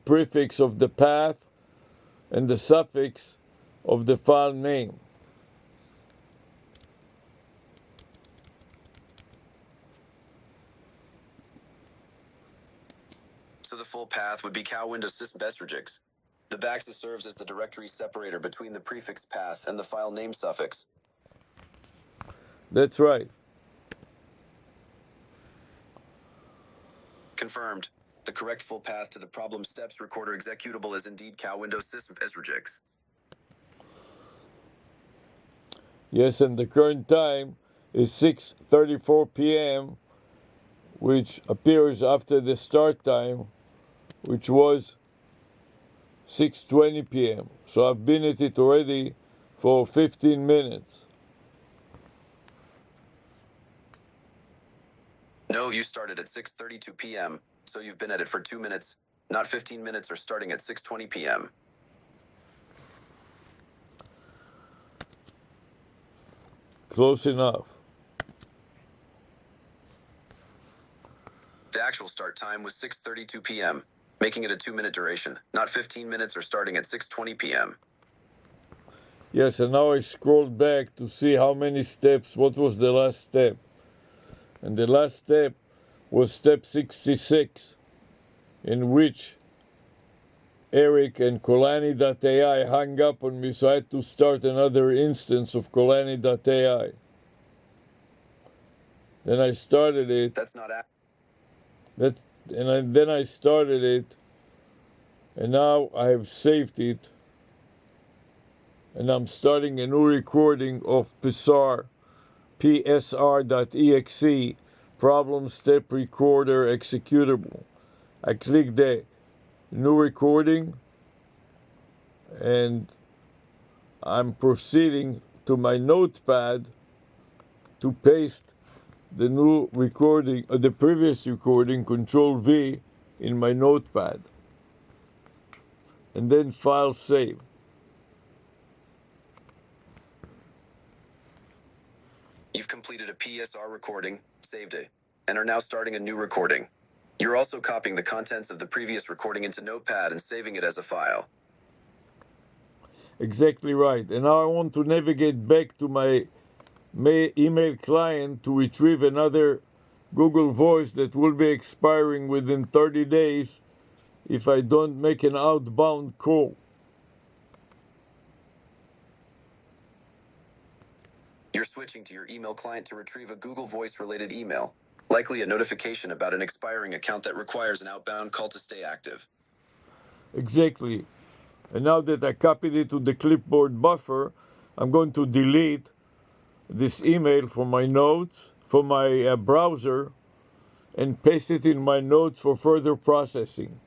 prefix of the path and the suffix of the file name. So the full path would be cow window system estrogix. The backslash serves as the directory separator between the prefix path and the file name suffix. That's right. Confirmed. The correct full path to the problem steps recorder executable is indeed cow window system estrogix. Yes, and the current time is 6:34 p.m., which appears after the start time, which was 6:20 p.m. So I've been at it already for 15 minutes. No, you started at 6:32 p.m., so you've been at it for 2 minutes, not 15 minutes or starting at 6:20 p.m. Close enough. The actual start time was 6:32 p.m., making it a 2-minute duration, not 15 minutes or starting at 6:20 p.m. Yes, and now I scrolled back to see how many steps, what was the last step. And the last step was step 66, in which Eric and Kolani.ai hung up on me, so I had to start another instance of Kolani.ai. Then I started it. That's not Then I started it, and now I have saved it, and I'm starting a new recording of psr.exe, problem step recorder executable. I click the new recording, and I'm proceeding to my notepad to paste the new recording, the previous recording, Control V, in my notepad, and then file save. You've completed a PSR recording, saved it, and are now starting a new recording. You're also copying the contents of the previous recording into Notepad and saving it as a file. Exactly right. And now I want to navigate back to my email client to retrieve another Google Voice that will be expiring within 30 days if I don't make an outbound call. You're switching to your email client to retrieve a Google Voice related email, likely a notification about an expiring account that requires an outbound call to stay active. Exactly. And now that I copied it to the clipboard buffer, I'm going to delete this email from my notes, from my browser, and paste it in my notes for further processing.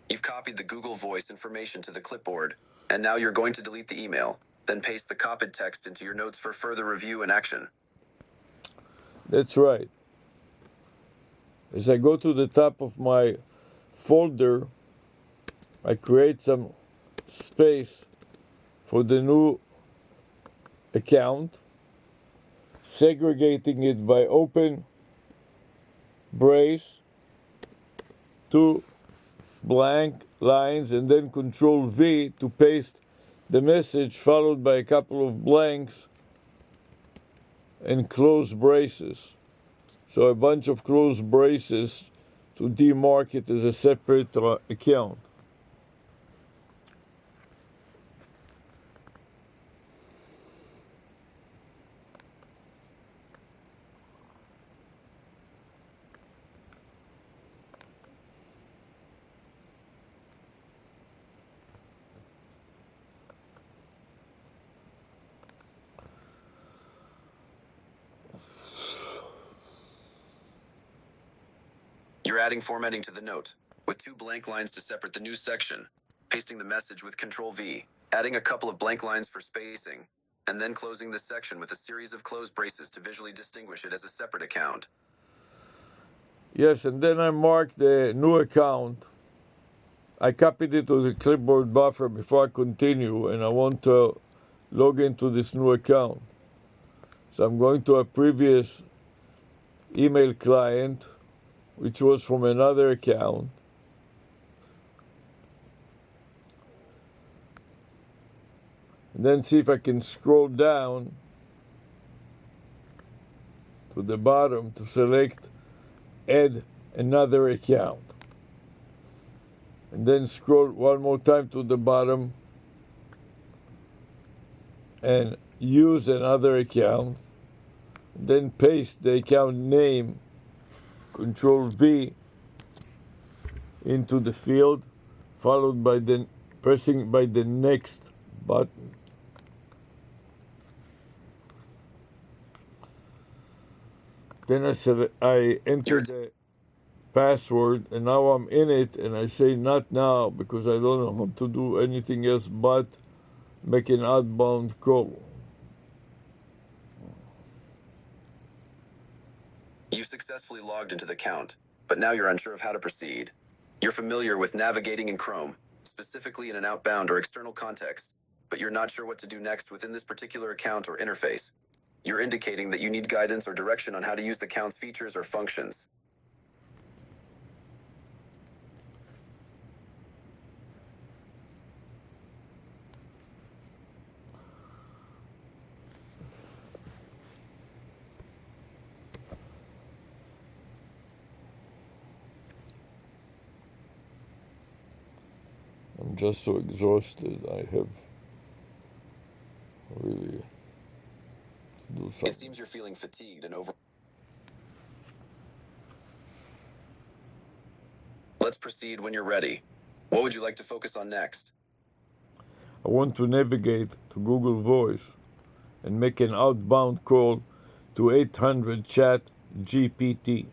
You've copied the Google Voice information to the clipboard, and now you're going to delete the email, then paste the copied text into your notes for further review and action. That's right. As I go to the top of my folder, I create some space for the new account, segregating it by open brace, 2 blank lines, and then Control V to paste the message, followed by a couple of blanks and close braces. So a bunch of closed braces to demark it as a separate account. You're adding formatting to the note, with 2 blank lines to separate the new section, pasting the message with Control V, adding a couple of blank lines for spacing, and then closing the section with a series of closed braces to visually distinguish it as a separate account. Yes, and then I mark the new account. I copied it to the clipboard buffer before I continue, and I want to log into this new account. So I'm going to a previous email client, which was from another account. And then see if I can scroll down to the bottom to select add another account. And then scroll one more time to the bottom and use another account. Then paste the account name, Control V, into the field, followed by the pressing by the next button. Then I enter the password, and now I'm in it, and I say not now because I don't know how to do anything else but make an outbound call. You've successfully logged into the account, but now you're unsure of how to proceed. You're familiar with navigating in Chrome, specifically in an outbound or external context, but you're not sure what to do next within this particular account or interface. You're indicating that you need guidance or direction on how to use the account's features or functions. I'm just so exhausted. I have really to do something. It seems you're feeling fatigued and over. Let's proceed when you're ready. What would you like to focus on next? I want to navigate to Google Voice and make an outbound call to 800 Chat GPT.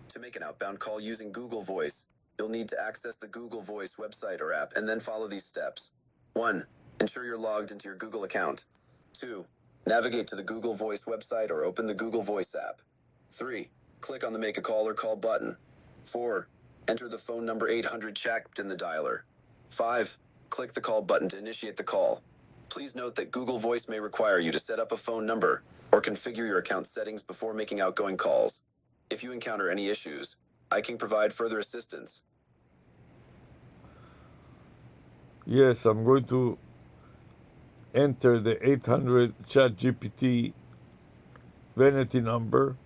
To make an outbound call using Google Voice, you'll need to access the Google Voice website or app and then follow these steps. 1. Ensure you're logged into your Google account. 2. Navigate to the Google Voice website or open the Google Voice app. 3. Click on the Make a Call or Call button. 4. Enter the phone number 800 Chat in the dialer. 5. Click the Call button to initiate the call. Please note that Google Voice may require you to set up a phone number or configure your account settings before making outgoing calls. If you encounter any issues, I can provide further assistance. Yes, I'm going to enter the 800 ChatGPT vanity number,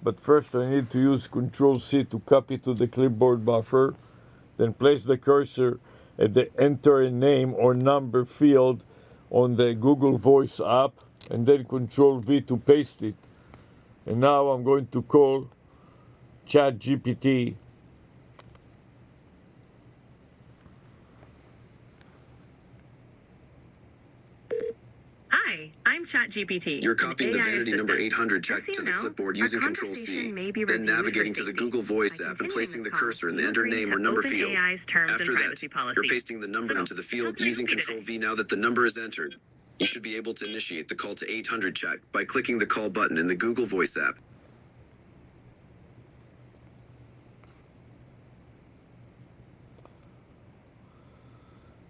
but first I need to use Control C to copy to the clipboard buffer, then place the cursor at the enter a name or number field on the Google Voice app, and then Control V to paste it. And now I'm going to call ChatGPT. Hi, I'm ChatGPT. You're copying the vanity number 800 Chat to the clipboard using Control C, then navigating to the Google Voice app and placing the cursor in the enter name or number field. After that, you're pasting the number into the field using Control V. Now that the number is entered, you should be able to initiate the call to 800 Chat by clicking the call button in the Google Voice app.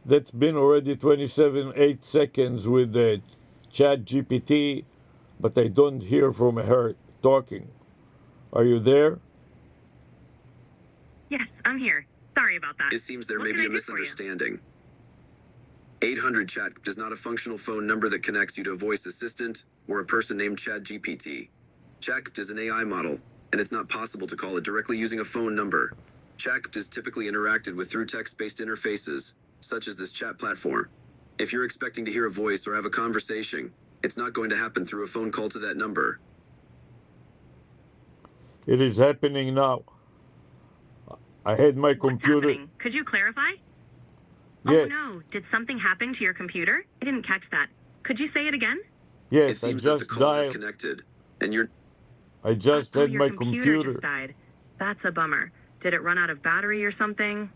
That's been already 8 seconds with the Chat GPT, but I don't hear from her talking. Are you there? Yes, I'm here. Sorry about that. It seems there may be a misunderstanding. 800 Chat is not a functional phone number that connects you to a voice assistant or a person named ChatGPT. Chat is an AI model, and it's not possible to call it directly using a phone number. Chat is typically interacted with through text-based interfaces, such as this chat platform. If you're expecting to hear a voice or have a conversation, it's not going to happen through a phone call to that number. It is happening now. I had my computer. What's happening? Could you clarify? Yes. Oh no, did something happen to your computer? I didn't catch that. Could you say it again? Yes, It seems I that the just call is dialed. connected, and you're... I just had your my computer computer. just died. That's a bummer. Did it run out of battery or something?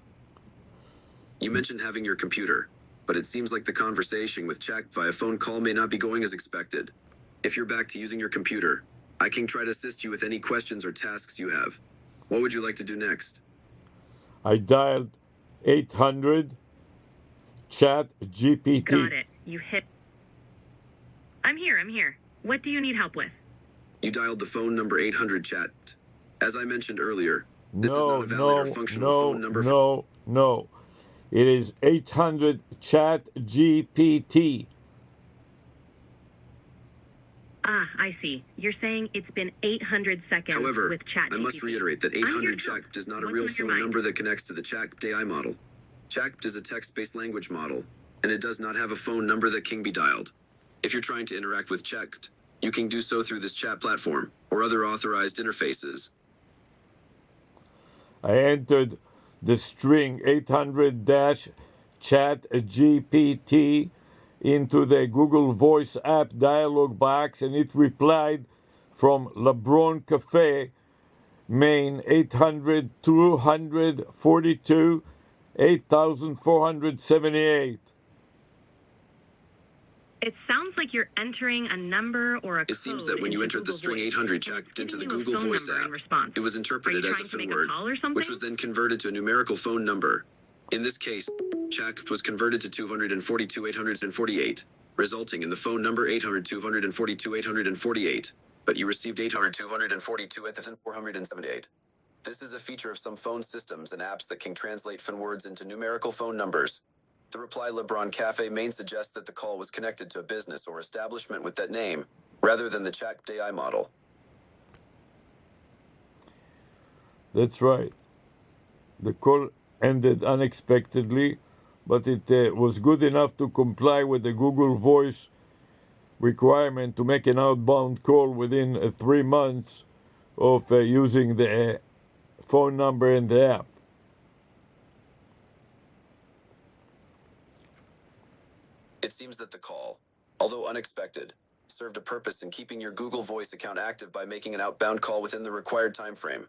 You mentioned having your computer, but it seems like the conversation with Chat via phone call may not be going as expected. If you're back to using your computer, I can try to assist you with any questions or tasks you have. What would you like to do next? I dialed 800 Chat GPT. Got it. You hit... I'm here. What do you need help with? You dialed the phone number 800 chat. As I mentioned earlier, this is No, not a valid or no, functional no, phone number. no. It is 800 chat GPT. Ah, I see. You're saying it's been 800 seconds However, with ChatGPT. I must reiterate that I'm here 800 to help. chat is not a What's real on your phone mind? number that connects to the chat AI model. Chat is a text-based language model, and it does not have a phone number that can be dialed. If you're trying to interact with chat, you can do so through this chat platform or other authorized interfaces. I entered the string 800 chat GPT into the Google Voice app dialog box, and it replied from LeBron Cafe, Maine, 800 242 8478. It sounds like you're entering a number or a code. It seems that when you into entered the Google string Voice, 800 and chat it's into the giving you a Google phone Voice number app, in response. it was Are interpreted you as a trying to FIN make a word, call or something? which was then converted to a numerical phone number. In this case, chat was converted to 242 848, resulting in the phone number 800 242 848, but you received 800 242 478. This is a feature of some phone systems and apps that can translate FIN words into numerical phone numbers. The reply LeBron Cafe Maine suggests that the call was connected to a business or establishment with that name, rather than the chat AI model. That's right. The call ended unexpectedly, but it was good enough to comply with the Google Voice requirement to make an outbound call within 3 months of using the phone number in the app. It seems that the call, although unexpected, served a purpose in keeping your Google Voice account active by making an outbound call within the required time frame.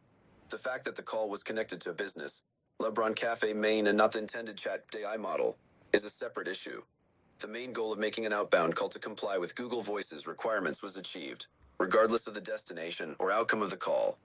The fact that the call was connected to a business, LeBron Cafe Maine, and not the intended chat AI model, is a separate issue. The main goal of making an outbound call to comply with Google Voice's requirements was achieved, regardless of the destination or outcome of the call.